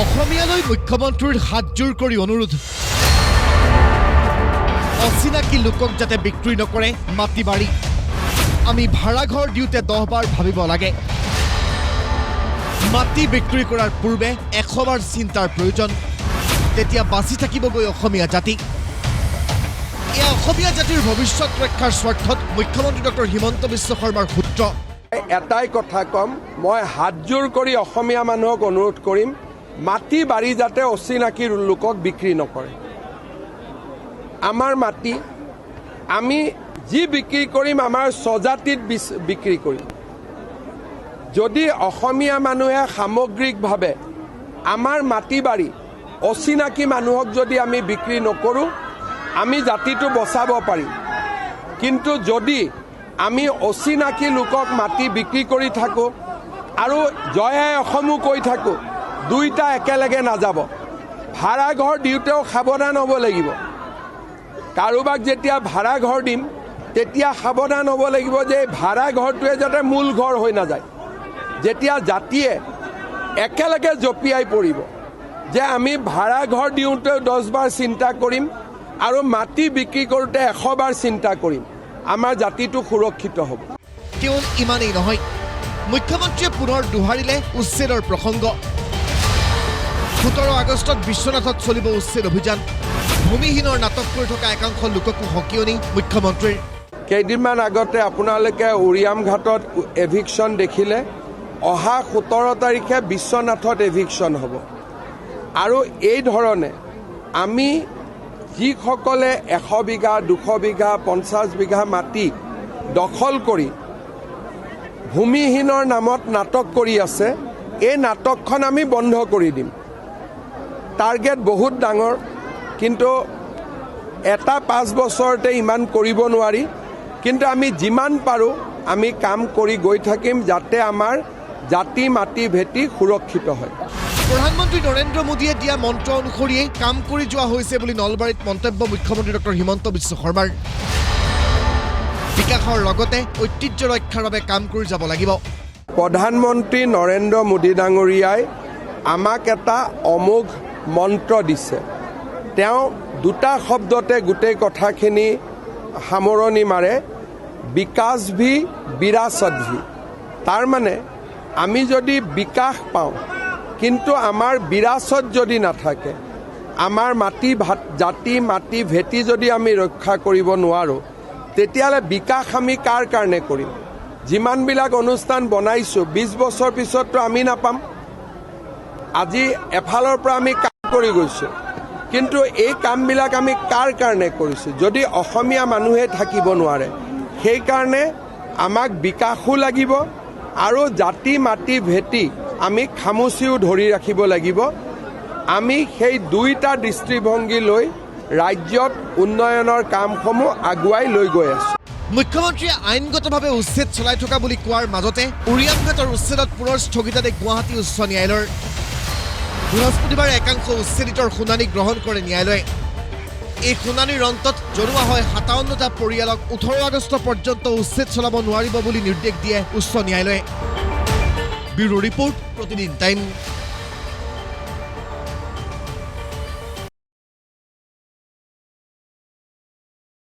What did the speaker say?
অসমীয়ালৈ মুখ্যমন্ত্ৰীৰ হাতজোৰ কৰি অনুৰোধ অচিনাকি লোকক যাতে বিক্ৰী নকৰে মাটি বাৰী আমি ভাড়াঘৰ দিওঁতে 10 বাৰ ভাবিব লাগে মাটি বিক্ৰী কৰাৰ পূৰ্বে 100 বাৰ চিন্তাৰ প্ৰয়োজন তেতিয়া বাছি থাকিবগৈ অসমীয়া জাতি এই অসমীয়া জাতিৰ ভৱিষ্যত ৰক্ষাৰ স্বাৰ্থত মুখ্যমন্ত্ৰী ডক্টৰ হিমন্ত বিশ্ব শৰ্মাৰ সূত্ৰ এটাই কথা কম মই হাতজোৰ কৰি অসমীয়া মানুহক অনুৰোধ কৰিম মাটি বাৰী যাতে অচিনাকি লোকক বিক্ৰী নকৰে আমাৰ মাটি আমি যি বিক্ৰী কৰিম আমাৰ স্বজাতিত বিক্ৰী কৰিম যদি অসমীয়া মানুহে সামগ্ৰিকভাৱে আমাৰ মাটি বাৰী অচিনাকি মানুহক যদি আমি বিক্ৰী নকৰোঁ আমি জাতিটো বচাব পাৰিম কিন্তু যদি আমি অচিনাকি লোকক মাটি বিক্ৰী কৰি থাকোঁ আৰু জয় অসমো কৈ থাকোঁ দুইটা একেলগে নাযাব ভাড়া ঘৰ দিওঁতেও সাৱধান হ'ব লাগিব কাৰোবাক যেতিয়া ভাড়া ঘৰ দিম তেতিয়া সাৱধান হ'ব লাগিব যে ভাড়া ঘৰটোৱে যাতে মূল ঘৰ হৈ নাযায় যেতিয়া জাতিয়ে একেলগে জঁপিয়াই পৰিব যে আমি ভাড়া ঘৰ দিওঁতেও 10 বাৰ চিন্তা কৰিম আৰু মাটি বিক্ৰী কৰোঁতে 100 বাৰ চিন্তা কৰিম আমাৰ জাতিটো সুৰক্ষিত হ'ব কেৱল ইমানেই নহয় মুখ্যমন্ত্ৰীয়ে পুনৰ দোহাৰিলে উচ্ছেদৰ প্ৰসংগ 17 আগষ্টত বিশ্বনাথত চলিব উচ্ছেদ অভিযান ভূমিহীনৰ নাটক কৰি থকা একাংশ লোককো হকিয়নি মুখ্যমন্ত্ৰীৰ কেইদিনমান আগতে আপোনালোকে উৰিয়াম ঘাটত এভিকশ্যন দেখিলে অহা 17 তাৰিখে বিশ্বনাথত এভিকশ্যন হ'ব আৰু এই ধৰণে আমি যিসকলে 100 বিঘা 200 বিঘা 50 বিঘা মাটি দখল কৰি ভূমিহীনৰ নামত নাটক কৰি আছে এই নাটকখন আমি বন্ধ কৰি দিম টাৰ্গেট বহুত ডাঙৰ কিন্তু এটা 5 বছৰতে ইমান কৰিব নোৱাৰি কিন্তু আমি যিমান পাৰোঁ আমি কাম কৰি গৈ থাকিম যাতে আমাৰ জাতি মাটি ভেটি সুৰক্ষিত হয় প্ৰধানমন্ত্ৰী নৰেন্দ্ৰ মোদীয়ে দিয়া মন্ত্ৰ অনুসৰিয়ে কাম কৰি যোৱা হৈছে বুলি নলবাৰীত মন্তব্য মুখ্যমন্ত্ৰী ডক্টৰ হিমন্ত বিশ্ব শৰ্মাৰ বিকাশৰ লগতে ঐতিহ্য ৰক্ষাৰ বাবে কাম কৰি যাব লাগিব প্ৰধানমন্ত্ৰী নৰেন্দ্ৰ মোদী ডাঙৰীয়াই আমাক এটা অমোঘ মন্ত্ৰ দিছে তেওঁ দুটা শব্দতে গোটেই কথাখিনি সামৰণি মাৰে বিকাশ ভি বিৰাসত ভি তাৰ মানে আমি যদি বিকাশ পাওঁ কিন্তু আমাৰ বিৰাসত যদি নাথাকে আমাৰ মাটি জাতি মাটি ভেটি যদি আমি ৰক্ষা কৰিব নোৱাৰোঁ তেতিয়াহ'লে বিকাশ আমি কাৰ কাৰণে কৰিম যিমানবিলাক অনুষ্ঠান বনাইছোঁ 20 বছৰ পিছততো আমি নাপাম আজি এফালৰ পৰা আমি কাম কৰি গৈছোঁ কিন্তু এই কামবিলাক আমি কাৰ কাৰণে কৰিছোঁ যদি অসমীয়া মানুহে থাকিব নোৱাৰে সেইকাৰণে আমাক বিকাশো লাগিব আৰু জাতি মাটি ভেটি আমি খামুচিও ধৰি ৰাখিব লাগিব আমি সেই দুইটা দৃষ্টিভংগী লৈ ৰাজ্যত উন্নয়নৰ কামসমূহ আগুৱাই লৈ গৈ আছোঁ মুখ্যমন্ত্ৰীয়ে আইনগতভাৱে উচ্ছেদ চলাই থকা বুলি কোৱাৰ মাজতে উৰিয়াম ঘাটৰ উচ্ছেদত পুনৰ স্থগিতাদেশ গুৱাহাটী উচ্চ ন্যায়ালয়ৰ বৃহস্পতিবাৰে একাংশ উচ্ছেদিতৰ শুনানি গ্ৰহণ কৰে ন্যায়ালয়ে এই শুনানিৰ অন্তত জনোৱা হয় 57টা পৰিয়ালক 18 আগষ্ট পৰ্যন্ত উচ্ছেদ চলাব নোৱাৰিব বুলি নিৰ্দেশ দিয়ে উচ্চ ন্যায়ালয়ে ব্যুৰো ৰিপৰ্ট প্ৰতিদিন টাইম